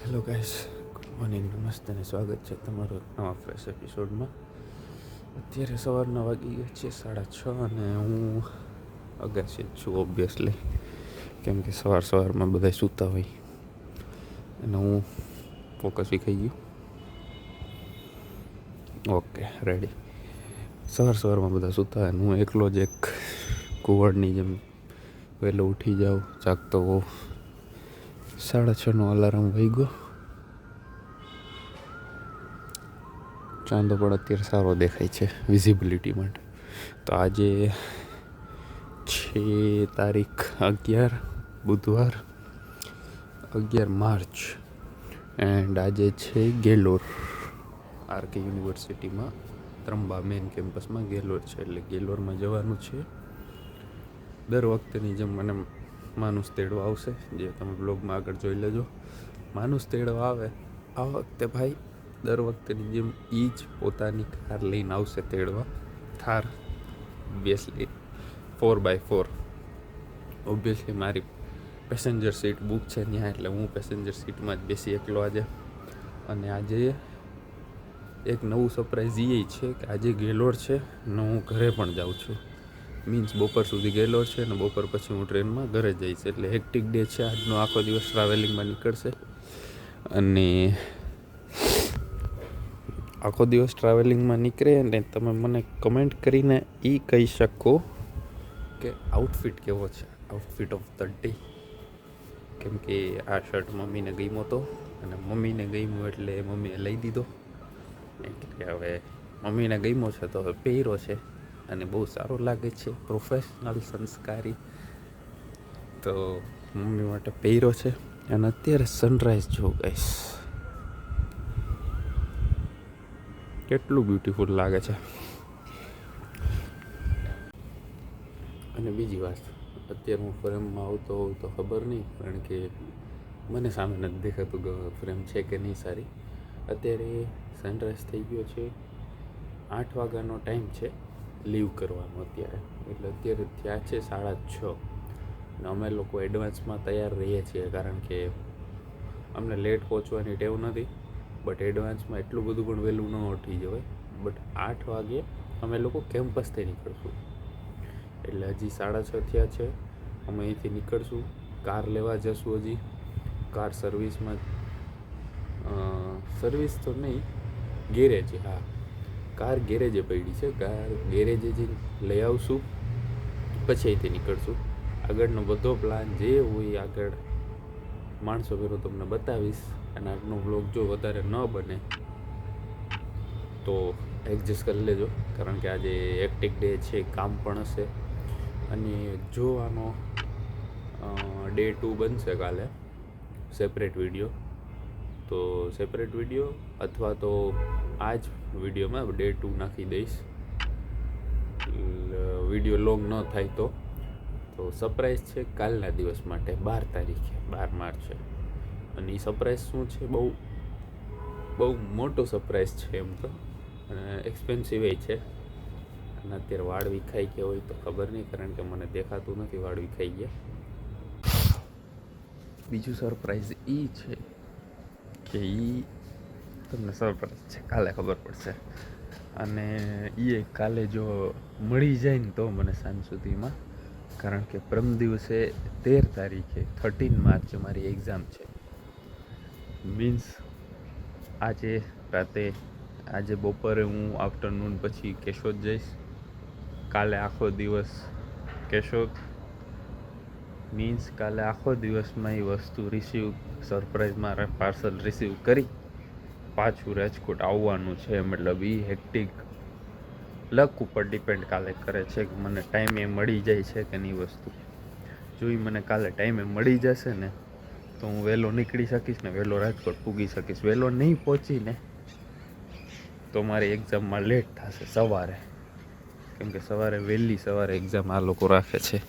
Hello guys, good morning, નમસ્તે અને સ્વાગત છે તમારું એક નવા ફ્રેશ એપિસોડમાં. અત્યારે સવારના વાગી ગયા છે 6:30 અને હું અગાસી જ છું ઓબ્વિયસલી, કેમ કે સવારમાં બધા સૂતા હોય અને હું ફોકસ બી ખાઈ ગયું. Okay, ready. સવારમાં બધા સૂતા હોય અને હું એકલો જ એક કુંવળની જેમ વહેલો ઉઠી જાઉં, જાગતો હોઉં. 6:30નો અલાર્મ વાગ્યો. ચાંદો પણ અત્યારે સારો દેખાય છે વિઝિબિલિટી માટે. તો આજે 6 તારીખ 11 બુધવાર 11 માર્ચ એન્ડ આજે છે ગેલોર આરકે યુનિવર્સિટીમાં ત્રંબા મેન કેમ્પસમાં ગેલોર છે, એટલે ગેલોરમાં જવાનું છે. દર વખતેની જેમ મને માનુસ તેડવા આવશે, જે તમે બ્લોગમાં આગળ જોઈ લેજો. માનુસ તેડવા આવે આ વખતે ભાઈ દર વખતેની જેમ એ જ પોતાની કાર લઈને આવશે તેડવા. Thar obviously 4x4. ઓબ્વિયસલી મારી પેસેન્જર સીટ બુક છે ત્યાં, એટલે હું પેસેન્જર સીટમાં જ બેસી એકલો આજે. અને આજે એક નવું સરપ્રાઈઝ એ છે કે આજે ગેલોર છે ને હું ઘરે પણ જાઉં છું. મીન્સ બપોર સુધી ગેલોર છે અને બપોર પછી હું ટ્રેનમાં ઘરે જઈશ, એટલે હેક્ટિક ડે છે આજનો. આખો દિવસ ટ્રાવેલિંગમાં નીકળશે અને આખો દિવસ ટ્રાવેલિંગમાં નીકળે અને તમે મને કમેન્ટ કરીને એ કહી શકો કે આઉટફિટ કેવો છે, આઉટફિટ ઓફ ધ ડે. કેમ કે આ શર્ટ મમ્મીને ગમ્યો હતો અને મમ્મીને ગમ્યો એટલે મમ્મીએ લઈ દીધો. એટલે હવે મમ્મીને ગમ્યો છે તો હવે પહેર્યો છે અને બહુ સારો લાગે છે, પ્રોફેશનલ, સંસ્કારી. તો મમ્મી માટે પહેર્યો છે. અને અત્યારે સનરાઈઝ જો ગાઈસ, કેટલું બ્યુટીફુલ લાગે છે. અને બીજી વાત, અત્યારે હું ફ્રેમમાં આવતો હોઉં તો ખબર નહીં, કારણ કે મને સામે નથી દેખાતું ફ્રેમ છે કે નહીં સારી. અત્યારે સનરાઈઝ થઈ ગયો છે, 8 વાગ્યાનો ટાઈમ છે લીવ કરવાનો અત્યારે. એટલે અત્યારે થયા છે 6:30 અને અમે લોકો એડવાન્સમાં તૈયાર રહીએ છીએ, કારણ કે અમને લેટ પહોંચવાની ટેવ નથી. બટ એડવાન્સમાં એટલું બધું પણ વહેલું ન ઉઠી જવાય. બટ 8 વાગે અમે લોકો કેમ્પસથી નીકળશું, એટલે હજી 6:30 થયા છે. અમે અહીંથી નીકળશું, કાર લેવા જશું. હજી કાર સર્વિસમાં, સર્વિસ તો નહીં, ગેરેજે. હા, કાર ગેરેજે પડી છે. કાર ગેરેજે જઈને લઈ આવશું, પછી અહીંથી નીકળશું. આગળનો બધો પ્લાન જે હોય આગળ માણસો ફેરો તમને બતાવીશ. અને આજનો બ્લોગ જો વધારે ન બને તો એડજસ્ટ કરી લેજો, કારણ કે આજે હેક્ટિક ડે છે, કામ પણ હશે. અને જો આનો ડે 2 બનશે કાલે સેપરેટ વિડીયો, તો સેપરેટ વિડીયો અથવા તો આ જ વિડીયોમાં ડે 2 નાખી દઈશ. વિડીયો લોંગ ન થાય તો સરપ્રાઈઝ છે કાલના દિવસ માટે, 12 તારીખે 12 માર્ચે. અને એ સરપ્રાઈઝ શું છે, બહુ મોટો સરપ્રાઈઝ છે એમ તો, અને એક્સપેન્સિવ છે. અને અત્યારે વાળ વિખાઈ ગયા હોય તો ખબર નહીં, કારણ કે મને દેખાતું નથી વાળ વિખાઈ ગયા. બીજું સરપ્રાઈઝ એ છે કે તમને સરપ્રાઈઝ છે, કાલે ખબર પડશે. અને એ કાલે જો મળી જાય ને તો મને સાંજ સુધીમાં, કારણ કે પરમ દિવસે 13 તારીખે 13 માર્ચ મારી એક્ઝામ છે. મીન્સ આજે બપોરે હું આફ્ટરનૂન પછી કેશોદ જઈશ. કાલે આખો દિવસ કેશોદ. મીન્સ કાલે આખો દિવસમાં એ વસ્તુ સરપ્રાઈઝ મારા પાર્સલ રિસીવ કરી પાછું રાજકોટ આવવાનું છે. મતલબ એ હેક્ટિક લક ઉપર ડિપેન્ડ કાલે કરે છે કે મને ટાઈમે મળી જાય છે કે નહીં વસ્તુ. જો એ મને કાલે ટાઈમે મળી જશે ને તો હું વહેલો નીકળી શકીશ ને વહેલો રાજકોટ પૂગી શકીશ. વહેલો નહીં પહોંચીને તો મારી એક્ઝામમાં લેટ થશે સવારે, કેમ કે વહેલી સવારે એક્ઝામ આ લોકો રાખે છે.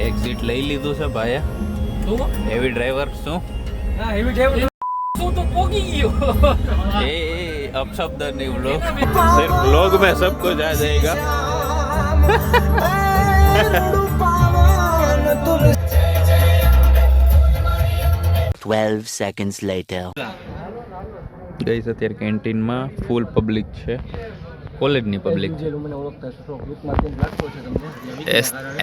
એક્ઝિટ લઈ લીધું છે ભાઈએ. હેવી ડ્રાઈવર શું હા હેવી ડ્રાઈવર શું તો પોગી ગયો ए अब शब्द नहीं लोग सिर्फ लोग में सब कुछ आ जाएगा 12 seconds later. ગઈ અત્યારે કેન્ટીનમાં ફૂલ પબ્લિક છે કોલેજની પબ્લિક જે મને ઓળખતા છો ગ્રુપમાં કેમ લાગતો છે તમને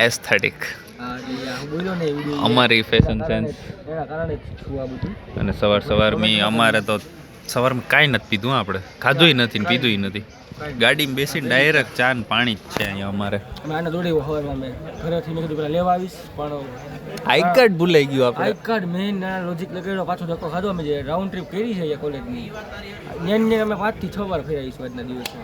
એસ્થેટિક હા હું બોલ્યો ને વિડિયો અમારી ફેશન સેન્સ એના કારણે જ છું આ બધું અને સવારમાં અમારે તો સવારમાં કાંઈ નથી પીધું આપણે ખાધુંય નથી ને પીધુંય નથી ગાડીમાં બેસીને ડાયરેક્ટ ચા ને પાણી જ છે અહીંયા અમારે અમે આને દોડી હવારમાં મેં ઘરેથી મેં કીધું પેલા લેવા આવીશ પણ આઈ કાર્ડ ભૂલાઈ ગયું આપણે આઈ કાર્ડ મેઇન લોજિક લગાડ્યો પાછો ધક્કો ખાધો અમે જે રાઉન્ડ ટ્રીપ કરી છે એ કોલેજની ને અમે 5 થી 6 વાર ફેરાઈશું આજના દિવસે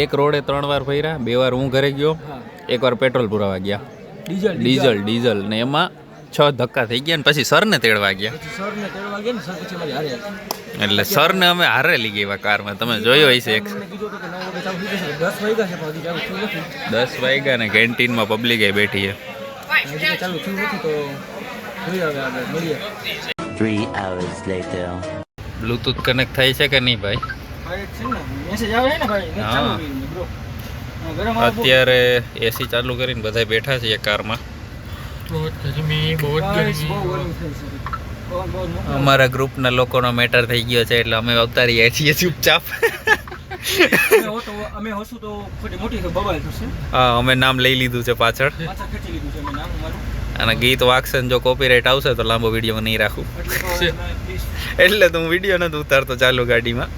એક રોડે 3 વાર ફર્યા 2 વાર હું ઘરે ગયો હા 1 વાર પેટ્રોલ પુરાવા ગયા ડીઝલ ને એમાં 6 ધક્કા થઈ ગયા ને પછી સરને તેડવા ગયા પછી સરને તેડવા ગયા ને સર પછી મારી હારે એટલે સરને અમે હારે લઈ ગયા કારમાં તમે જોયો હશે એક મને કીધું કે 9 વાગે ચાલુ થઈ જશે 10 વાગ્યા છે પણ હજી ચાલુ થયું નથી 10 વાગ્યા ને કેન્ટીનમાં પબ્લિક એ બેઠી છે હજી ચાલુ થયું નથી તો જોઈએ હવે આગળ મળીએ 3 hours later. બ્લૂટૂથ કનેક્ટ થાય છે કે નહીં ભાઈ મેસેજ આવે છે ને ભાઈ નેટ ચાલુ કરીને બ્રો ગરમ આવે અત્યારે એસી ચાલુ કરીને બધા બેઠા છીએ કારમાં બહુ ગરમી થઈ છે અમારા ગ્રુપના લોકોનો મેટર થઈ ગયો છે એટલે અમે અવતારીએ છીએ ચૂપચાપ અમે હસું તો ખોટી મોટી બબાલ થશે હા અમે નામ લઈ લીધું છે પાછળ પાછા ખેંચી લીધું છે અમે નામ અમારું અને ગીત વાગશે ને જો કોપીરાઇટ આવશે તો લાંબો વિડીયો નહીં રાખું એટલે તો હું વિડીયો નથી ઉતારતો ચાલુ ગાડીમાં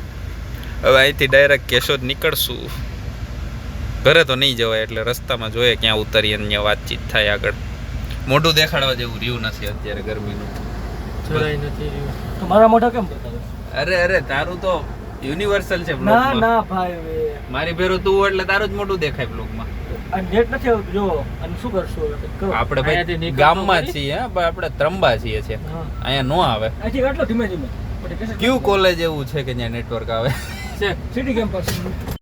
હવે અહીંથી ડાયરેક્ટ કેશોદ નીકળશું ઘરે તો નહીં જવાય એટલે રસ્તામાં જોઈએ ક્યાં ઉતરીએ ને ત્યાં વાતચીત થાય આગળ મોઢું દેખાડવા જેવું રહ્યું નથી અત્યારે ગરમીનું તો મારા મોઢા કેમ બતાવે અરે તારું તો યુનિવર્સલ છે ના બ્લોગમાં ના ભાઈ મારી ભેરો તું એટલે તારું જ મોઢું દેખાય બ્લોગમાં આ નેટ નથી આવતું જો અને શું કરશું હવે કરો આપણે ભાઈ ગામમાં છીએ હા પણ આપણે ત્રંબા છીએ છે હા અહીંયા નો આવે અહીંથી એટલો ધીમે ધીમે ક્યુ કોલેજ એવું છે કે જ્યાં નેટવર્ક આવે છે city campus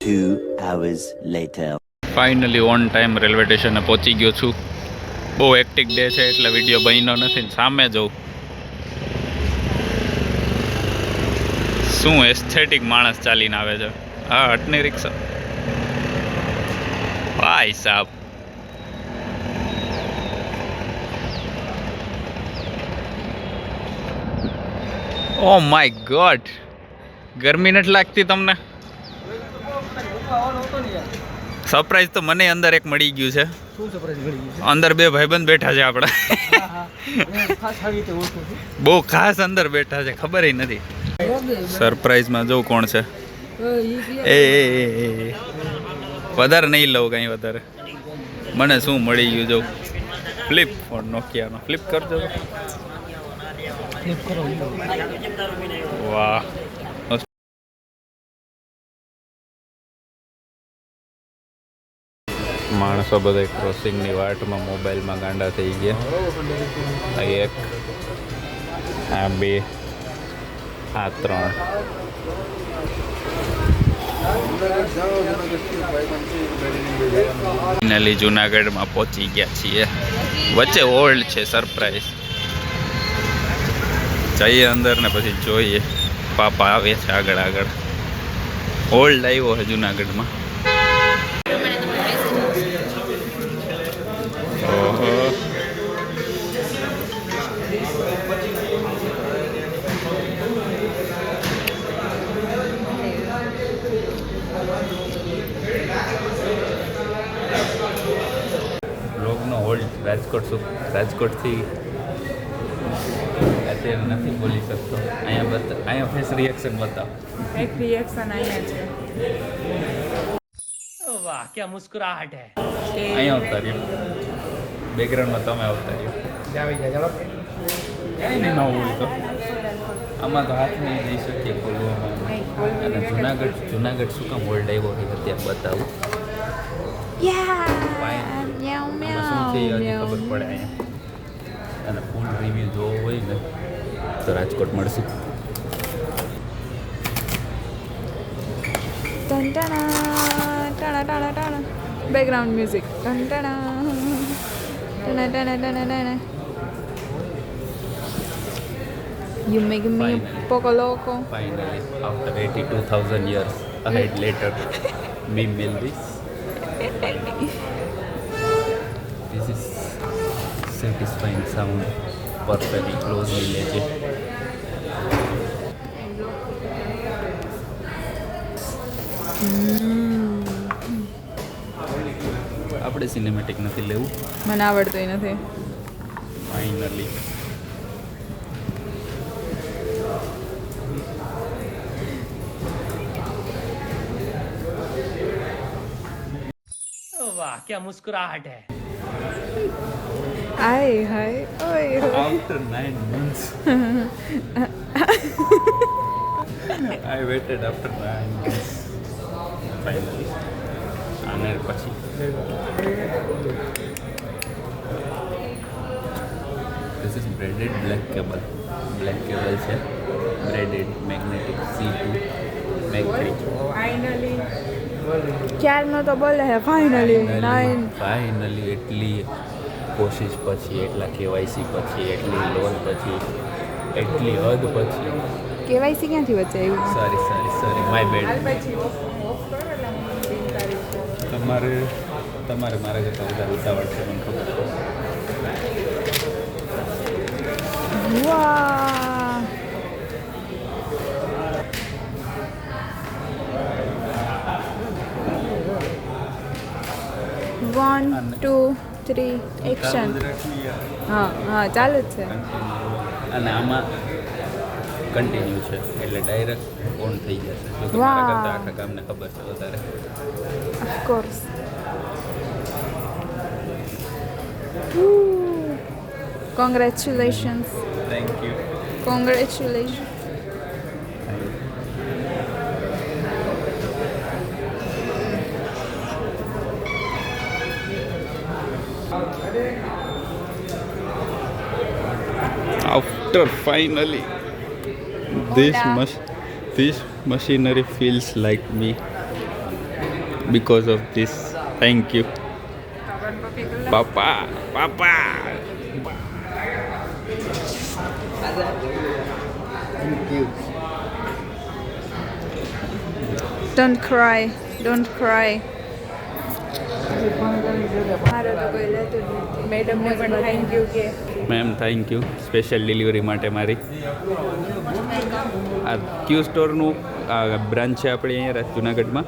Two hours later. Finally on time railway સ્ટેશને પહોંચી ગયો છું બહુ હેક્ટિક ડે છે એટલે વિડીયો બન્યો નથી સામે જવું શું એસ્થેટિક માણસ ચાલીને આવે છે હા હટની રિક્ષા ભાઈ સાહેબ ઓ માય ગોડ ગરમી નથી લાગતી તમને સરપ્રાઈઝ તો મને અંદર એક મળી ગયું છે શું સરપ્રાઈઝ મળી ગયું અંદર બે ભાઈબંધ બેઠા છે આપણા છે હા ખાસ આવી રીતે ઓળખું છું બહુ ખાસ અંદર બેઠા છે ખબર નથી સરપ્રાઈઝમાં જોઉં કોણ છે એ વધારે નહીં લઉં કંઈ વધારે મને શું મળી ગયું જોઉં ફ્લિપ ફોન નોકિયાનો ફ્લિપ કરજો ફ્લિપ કરો વાહ માણસો બધા ક્રોસિંગની વાટમાં મોબાઈલમાં ગાંડા થઈ ગયા આ એક આ બે આ ત્રણ ફાઇનલી જુનાગઢમાં પહોંચી ગયા છીએ વચ્ચે ઓલ્ડ છે સરપ્રાઈઝ જઈએ અંદર ને પછી જોઈએ પાપા આવે છે આગળ ઓલ્ડ આવ્યો છે જુનાગઢમાં ઓહો બ્લોગનો હોલ્ડ રાજકોટથી અત્યારે નથી બોલી શકતો અહીંયા ફેસ રિએક્શન બતાવ એક રિએક્શન અહીંયા છે વાહ क्या मुस्कुराहट है અહીંયા ઉતાર્યો બેકગ્રાઉન્ડમાં તમે ઉતાર્યો આવી ગયા ચાલો ક્યાંય નહીં ન હોય તો આમાં તો હાથ નહીં જઈ શકીએ ખોલવામાં અને જુનાગઢ શું કામ હોલ્ડ આવ્યો છે અત્યારે બતાવું આમાં શું છે એ હજી ખબર પડે અહીંયા અને ફૂલ રિવ્યૂ જોવો હોય ને તો રાજકોટ મળશે ટન ટણા ટણા ટણા ટણા બેકગ્રાઉન્ડ મ્યુઝિક ટન ટણા ટણા ટણા ટણા ટણા You make me poco loco. Finally, after 82,000 years ahead later, we made this. This is satisfying sound. Perfectly closely legit. આપણે સિનેમેટિક નથી લેવું. મને આવડતું નથી. ફાઇનલી વાહ क्या मुस्कुराहट है આય હાય ઓય હોય. after 9 months I waited after 9 months finally અને પછી this is braided black cable છે braided magnetic C2 Mag 3 finally ક્યારનો તો બોલે હે ફાઇનલી 9 ફાઇનલી એટલી કોશિશ પછી એટલા કેવાયસી પછી એટલી લોન પછી એટલી હદ પછી કેવાયસી ક્યાંથી વચ્ચે આવ્યું સોરી માય બેડ પછી ઓફ કરો એટલે હું પિન કરીશ. તમારે મારા કરતાં વધારે ઉતાવળ છે મને ખબર છે. વાહ 1 2 3 એક્શન. હા ચાલુ જ છે. અને આમાં કન્ટિન્યુ છે એટલે ડાયરેક્ટ ઓન થઈ જશે જો કે મારા કરતાં આખા ગામને ખબર છે વધારે. Of course. Congratulations. Thank you. Congratulation. After finally this machinery feels like me because of this. Thank you papa. Don't cry. મેડમને પણ થેન્ક યુ કે ma'am thank you special delivery માટે મારી. આ ક્યુ સ્ટોરનું બ્રાન્ચ છે આપણી અહીંયા જુનાગઢમાં.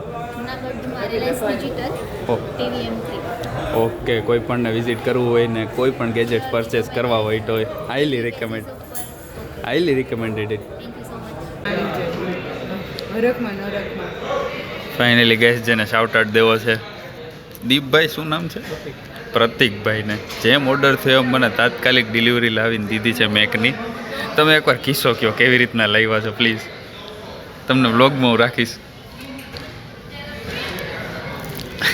ઓકે કોઈ પણને વિઝિટ કરવું હોય ને કોઈ પણ ગેજેટ પરચેસ કરવા હોય તો highly recommended it. Finally gas જેને શાઉટ આઉટ દેવો છે દીપભાઈ, શું નામ છે? પ્રતિકભાઈને. જેમ ઓર્ડર થયો એમ મને તાત્કાલિક ડિલિવરી લાવીને દીધી છે મેકની. તમે એકવાર કિસ્સો કહો કેવી રીતના લાવ્યા છો પ્લીઝ. તમને વ્લોગમાં હું રાખીશ.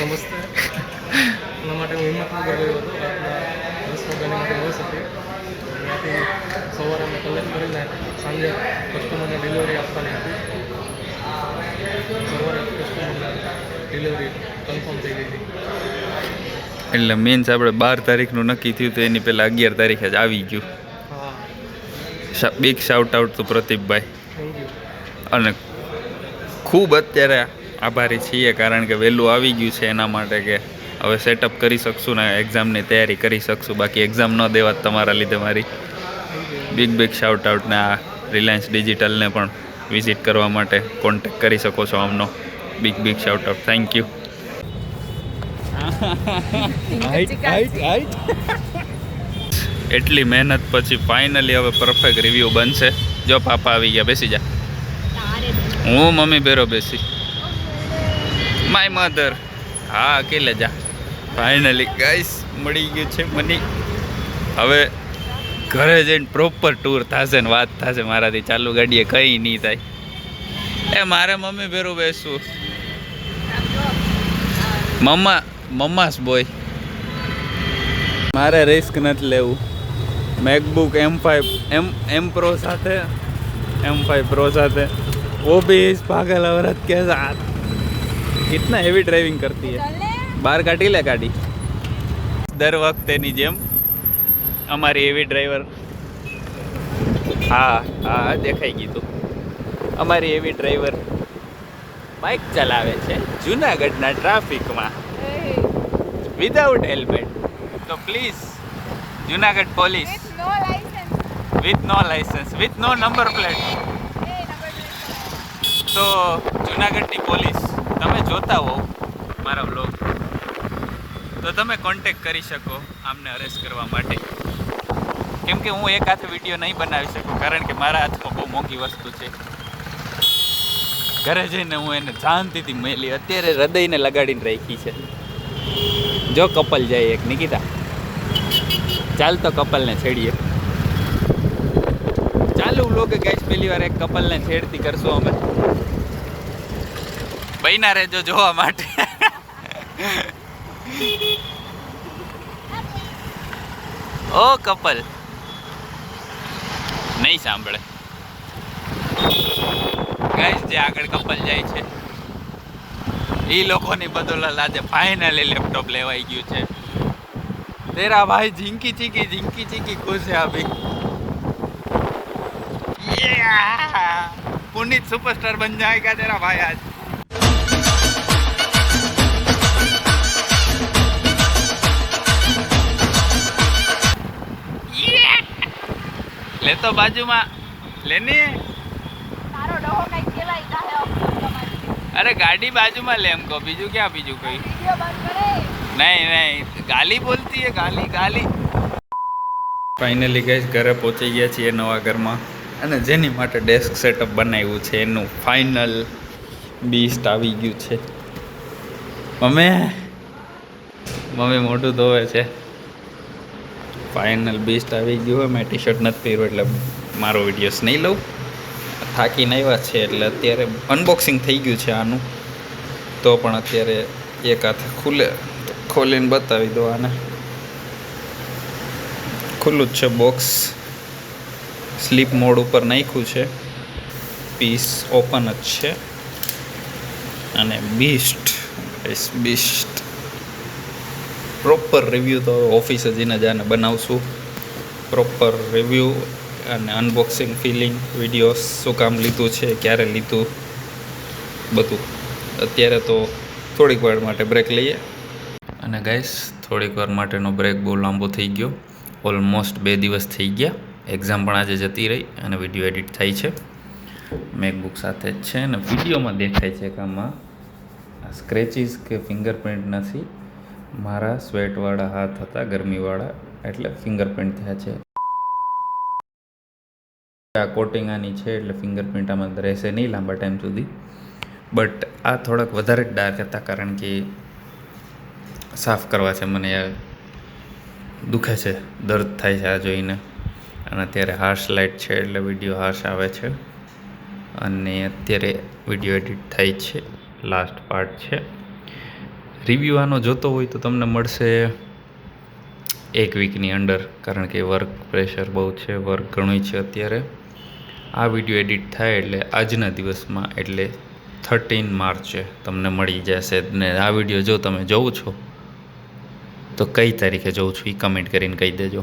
નમસ્તે. એના માટે હું હિંમતનગર ગયો હતો રાતના 10 વાગ્યાની માટે બસ હતી. ત્યાંથી સવારે અમે કલેક્ટ કરીને સાંજે કસ્ટમરને ડિલિવરી આપવાની હતી. સવારે કસ્ટમરને ડિલિવરી કન્ફર્મ થઈ ગઈ હતી. એટલે મીન્સ આપણે 12 તારીખનું નક્કી થયું તો એની પહેલાં 11 તારીખે જ આવી ગયું. હા, બિગ શાઉટ આઉટ તો પ્રતિકભાઈ. Thank you. અને ખૂબ અત્યારે આભારી છીએ કારણ કે વહેલું આવી ગયું છે એના માટે કે હવે સેટઅપ કરી શકશું ને એક્ઝામની તૈયારી કરી શકશું. બાકી એક્ઝામ ન દેવા તમારા લીધે મારી. બિગ શાઉટ આઉટ ને આ રિલાયન્સ ડિજિટલને પણ વિઝિટ કરવા માટે કોન્ટેક્ટ કરી શકો છો આમનો. Big shout out. Thank you. એટલી મહેનત પછી ફાઇનલી હવે પરફેક્ટ રિવ્યૂ બનશે. જો પાપા આવી ગયા, બેસી જા. હું મમ્મી બેરો બેસી. My mother. હા અકેલે જા. ફાઇનલી ગાઈસ મળી ગયું છે મને. હવે ઘરે જઈને પ્રોપર ટૂર થશે ને વાત થશે મારાથી. ચાલુ ગાડીએ કંઈ નહીં થાય. એ મારે મમ્મી બેરું બેસવું. મમ્માસ બોય. મારે રિસ્ક નથી લેવું. મેકબુક M Pro સાથે M5 Pro સાથે वो भी इस पागल औरत के साथ कितना हेवी ड्राइविंग करती है. બહાર કાઢી લે ગાડી. દર વખતેની જેમ અમારી એવી ડ્રાઈવર, હા દેખાઈ ગયું તું. અમારી એવી ડ્રાઈવર બાઇક ચલાવે છે જુનાગઢના ટ્રાફિકમાં વિધાઉટ હેલ્મેટ. તો please Junagadh police with no license with no number plate. તો જુનાગઢની પોલીસ તમે જોતા હો મારા વ્લોગ તો તમે કોન્ટેક્ટ કરી શકો આમને અરેસ્ટ કરવા માટે. કેમ કે હું એક હાથે વિડીયો નહીં બનાવી શકું કારણ કે મારા હાથમાં બહુ મોંઘી વસ્તુ છે. ઘરે જઈને હું એને શાંતિથી મેલી અત્યારે હૃદયને લગાડીને રાખી છે. જો કપલ જાય એક નિકિતા ચાલ તો કપલને છેડીએ. ચાલુ વ્લોગ ગાઈસ પહેલી વાર એક કપલને છેડતી કરશું અમે. બન્યા રહેજો જોવા માટે. ઓ કપલ નહીં સાંભળે ગાઈસ. જે આગળ કપલ જાય છે એ લોકોની બદોલત આજે ફાઇનલી લેપટોપ લેવાઈ ગયું છે. તેરા ભાઈ ઝીંકી ચીકી ખુશ છે અભી. पुनीत सुपरस्टार बन जाएगा तेरा भाई आज. ले तो बाजू में लेनी है. अरे गाड़ी बाजू में ले हमको. बीजू क्या बीजू कोई नहीं गाली बोलती है गाली. ફાઇનલી ગાઈસ ઘરે પહોંચી ગયા છીએ નવા ઘરમાં અને જેની માટે ડેસ્ક સેટઅપ બનાવ્યું છે એનું ફાઇનલ બીસ્ટ આવી ગયું છે. મમ્મી મોઢું ધોવે છે. ફાઇનલ બીસ્ટ આવી ગયું હોય. મેં ટી શર્ટ નથી પહેર્યું એટલે મારો વિડીયોસ નહીં લઉં. થાકીને આવ્યા છે એટલે અત્યારે અનબોક્સિંગ થઈ ગયું છે આનું. તો પણ અત્યારે એક હાથ ખુલે તો ખોલીને બતાવી દો આને. ખુલ્લું જ છે બોક્સ. સ્લીપ મોડ ઉપર નાખ્યું છે. પીસ ઓપન જ છે. અને બીસ્ટ પ્રોપર રિવ્યૂ તો ઓફિસે જઈને જાને બનાવશું. પ્રોપર રિવ્યૂ અને અનબોક્સિંગ ફિલિંગ વિડીયોઝ શું કામ લીધું છે ક્યારે લીધું બધું. અત્યારે તો થોડીક વાર માટે બ્રેક લઈએ. અને ગાઈસ થોડીક વાર માટેનો બ્રેક બહુ લાંબો થઈ ગયો. ઓલમોસ્ટ 2 દિવસ થઈ ગયા. એક્ઝામ પણ આજે જતી રહી અને વિડીયો એડિટ થાય છે. મેકબુક સાથે જ છે અને વિડીયોમાં દેખાય છે કે આમાં સ્ક્રેચીસ કે ફિંગરપ્રિન્ટ નથી. મારા સ્વેટવાળા હાથ હતા ગરમીવાળા એટલે ફિંગરપ્રિન્ટ થયા છે. આ કોટિંગ આની છે એટલે ફિંગરપ્રિન્ટ આમાં રહેશે નહીં લાંબા ટાઈમ સુધી. બટ આ થોડાક વધારે જ ડાર્ક હતા કારણ કે સાફ કરવા છે. મને યાર દુખે છે, દર્દ થાય છે આ જોઈને. અને અત્યારે હાર્શ લાઇટ છે એટલે વિડીયો હાર્શ આવે છે. અને અત્યારે વિડીયો એડિટ થાય છે. લાસ્ટ પાર્ટ છે. રિવ્યૂ આનો જોતો હોય તો તમને મળશે 1 વીકની અંડર કારણ કે વર્ક પ્રેશર બહુ છે. વર્ક ઘણું છે અત્યારે. આ વિડીયો એડિટ થાય એટલે આજના દિવસમાં એટલે 13 માર્ચે તમને મળી જશે. ને આ વિડીયો જો તમે જોવો છો તો કઈ તારીખે જોઉં છું એ કમેન્ટ કરીને કહી દેજો.